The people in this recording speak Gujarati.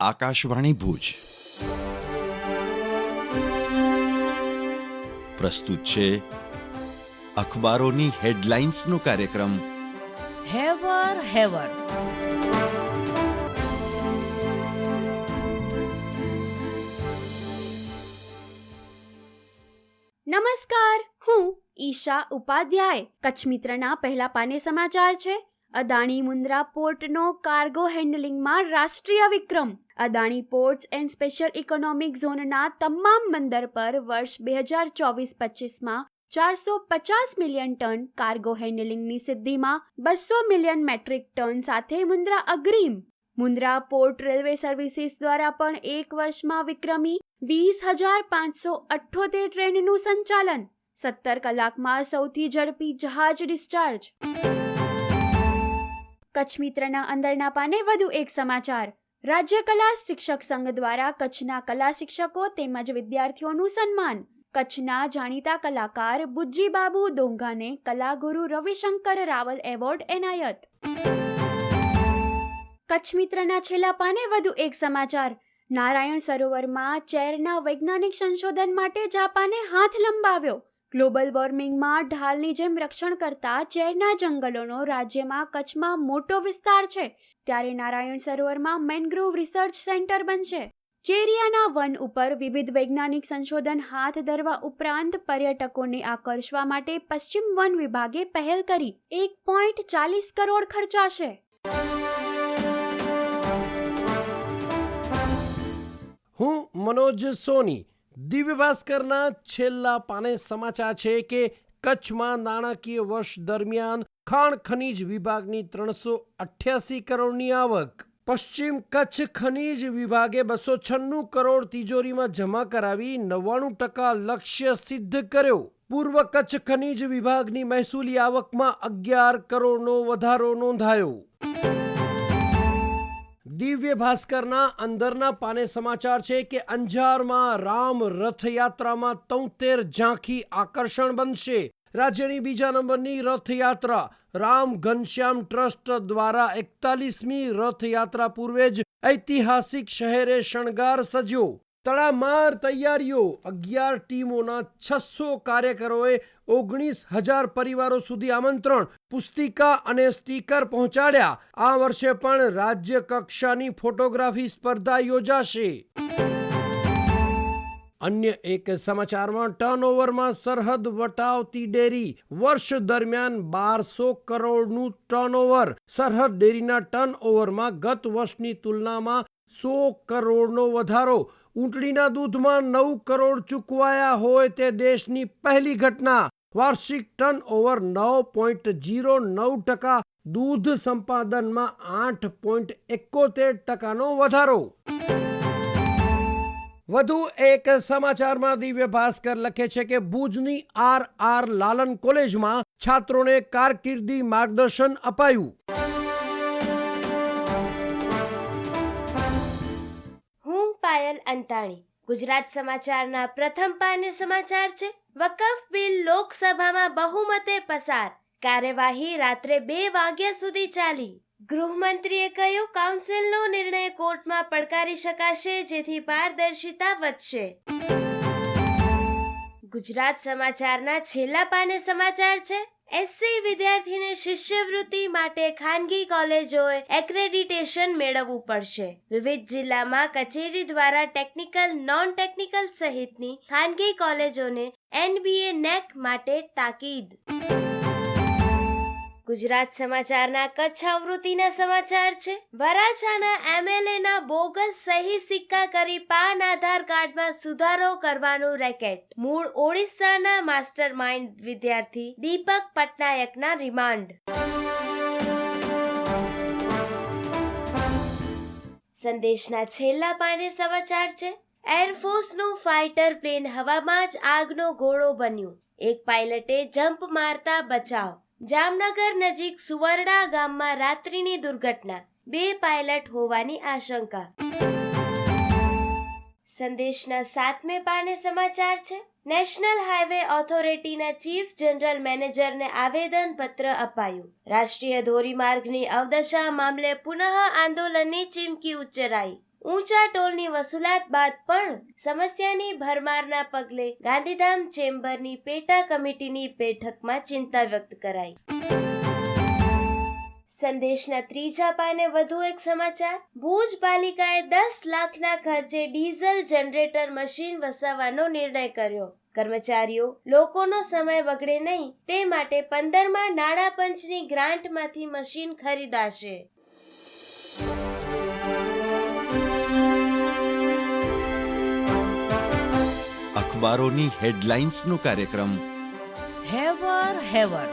આકાશવાણી ભુજ પ્રસ્તુત છે અખબારોની હેડલાઇન્સનો કાર્યક્રમ હેવર હેવર. નમસ્કાર, હું ઈશા ઉપાધ્યાય. કચ્છ મિત્રના પહેલા પાને સમાચાર છે. અદાણી મુન્દ્રા પોર્ટનો કાર્ગો હેન્ડલિંગમાં રાષ્ટ્રીય વિક્રમ. Adani ports and special economic ઝોનના તમામ બંદર પર વર્ષ 2024-25માં 450 મિલિયન ટન કાર્ગો હેન્ડલિંગની સિદ્ધિમાં 200 મિલિયન મેટ્રિક ટન સાથે મુન્દ્રા અગ્રીમ. મુન્દ્રા પોર્ટ રેલવે સર્વિસીસ દ્વારા પણ એક વર્ષમાં વિક્રમી 20,578 ટ્રેનનું સંચાલન. 17 કલાકમાં સૌથી ઝડપી જહાજ ડિસ્ચાર્જ. કચ્છ મિત્રના અંદરના પાને વધુ એક સમાચાર. રાજ્ય કલા શિક્ષક સંઘ દ્વારા કચ્છના કલા શિક્ષકો તેમજ વિદ્યાર્થીઓનું સન્માન. કચ્છના જાણીતા કલાકાર બુજ્જીબાબુ દોંગાને કલાગુરુ રવિશંકર રાવલ એવોર્ડ એનાયત. કચ્છ મિત્રના છેલ્લા પાને વધુ એક સમાચાર. નારાયણ સરોવરમાં ચેરના વૈજ્ઞાનિક સંશોધન માટે જાપાને હાથ લંબાવ્યો. ગ્લોબલ વોર્મિંગમાં ઢાલની જેમ રક્ષણ કરતા ચેરના જંગલોનો રાજ્યમાં કચ્છમાં મોટો વિસ્તાર છે, ત્યારે નારાયણ સરોવરમાં મેનગ્રોવ રિસર્ચ સેન્ટર બનશે. ચેરિયાના વન ઉપર વિવિધ વૈજ્ઞાનિક સંશોધન હાથ ધરવા ઉપરાંત પર્યટકોને આકર્ષવા માટે પશ્ચિમ વન વિભાગે પહેલ કરી 1.40 કરોડ ખર્ચાશે. હું મનોજ સોની. દિવ્ય ભાસ્કરના છેલ્લા પાને સમાચાર છે કે કચ્છમાં નાણાકીય વર્ષ દરમિયાન ખાણ ખનીજ વિભાગની 388 કરોડની આવક. પશ્ચિમ કચ્છ ખનીજ વિભાગે 296 કરોડ તિજોરીમાં જમા કરાવી 99% લક્ષ્ય સિદ્ધ કર્યો. પૂર્વ કચ્છ ખનીજ વિભાગની મહેસૂલી આવકમાં 11 કરોડનો વધારો નોંધાયો. દિવ્ય ભાસ્કરના અંદરના પાને સમાચાર છે કે અંજારમાં રામ રથયાત્રામાં 73 ઝાંખી આકર્ષણ બનશે. રાજ્યની બીજા નંબરની રથયાત્રા રામ ઘનશ્યામ ટ્રસ્ટ દ્વારા 41મી રથયાત્રા પૂર્વે જ ઐતિહાસિક શહેરે શણગાર સજ્યો. તડામાર તૈયારીઓ. 11 ટીમોના 600 કાર્યકરોએ 19,000 પરિવારો સુધી આમંત્રણ, પુસ્તિકા અને સ્ટીકર પહોંચાડ્યા. આ વર્ષે પણ રાજ્ય કક્ષાની ફોટોગ્રાફી સ્પર્ધા યોજાશે. અન્ય એક સમાચારમાં ટર્નઓવરમાં સરહદ વટાવતી ડેરી. વર્ષ દરમિયાન 1200 કરોડનું ટર્નઓવર. સરહદ ડેરીના ટર્નઓવરમાં ગત વર્ષની તુલનામાં 100 કરોડનો વધારો. ઊંટડીના દૂધમાં 9 કરોડ ચૂકવાયા હોય તે દેશની પહેલી ઘટના. વાર્ષિક ટર્નઓવર 9.09%. દૂધ સંપાદનમાં 8.71%નો વધારો. વધુ એક સમાચારમાં દિવ્ય ભાસ્કર લખે છે કે ભુજની આર લાલન કોલેજમાં છાત્રોને કારકિર્દી માર્ગદર્શન અપાયું. હું પાયલ અંતાણી. ગુજરાત સમાચારના પ્રથમ પાને સમાચાર છે. વકફ બિલ લોકસભામાં બહુમતે પસાર. કાર્યવાહી રાત્રે 2 વાગ્યા સુધી ચાલી. ગૃહમંત્રીએ કહ્યું, કાઉન્સિલનો નિર્ણય કોર્ટમાં પડકારી શકાશે, જેથી પારદર્શિતા વધશે. ગુજરાત સમાચારના છેલ્લા પાને સમાચાર છે. એસસી વિદ્યાર્થીને શિષ્યવૃત્તિ માટે ખાનગી કોલેજોએ એક્રેડિટેશન મેળવવું પડશે. વિવિધ જિલ્લામાં કચેરી દ્વારા ટેકનિકલ, નોન ટેકનિકલ સહિતની ખાનગી કોલેજોને NBA નેક માટે તાકીદ. ગુજરાત સમાચારના કચ્છ આવૃત્તિના સમાચાર છે. વરાછાના MLAના બોગસ સહી સિક્કા કરી પાન આધાર કાર્ડમાં સુધારો કરવાનું રેકેટ. મૂળ ઓડિશાના માસ્ટર માઇન્ડ વિદ્યાર્થી દીપક પટનાયકના રિમાન્ડ. સંદેશના છેલ્લા પાને સમાચાર છે. એરફોર્સનું ફાઇટર પ્લેન હવામાં જ આગનો ગોળો બન્યું. એક પાયલટે જમ્પ મારતા બચાવ. જામનગર નજીક સુવરડા ગામમાં રાત્રિની દુર્ઘટના. 2 પાયલટ હોવાની આશંકા. સંદેશના 7મે પાને સમાચાર છે. નેશનલ હાઈવે ઓથોરિટીના ચીફ જનરલ મેનેજરને આવેદન પત્ર અપાયું. રાષ્ટ્રીય ધોરીમાર્ગની અવદશા મામલે પુનઃ આંદોલનની ચીમકી ઉચ્ચરાઈ. ઊંચા ટોલની વસૂલાત બાદ પણ સમસ્યાની ભરમારના પગલે ગાંધીધામ ચેમ્બરની પેટા કમિટીની બેઠકમાં ચિંતા વ્યક્ત કરાઈ. સંદેશના ત્રીજા પાને વધુ એક સમાચાર. ભુજ પાલિકાએ 10 લાખના ખર્ચે ડીઝલ જનરેટર મશીન વસાવવાનો નિર્ણય કર્યો. કર્મચારીઓ લોકોનો સમય બગડે નહીં તે માટે 15મા નાણાં પંચની ગ્રાન્ટમાંથી મશીન ખરીદાશે. અખબારોની હેડલાઇન્સનો કાર્યક્રમ હેવર હેવર.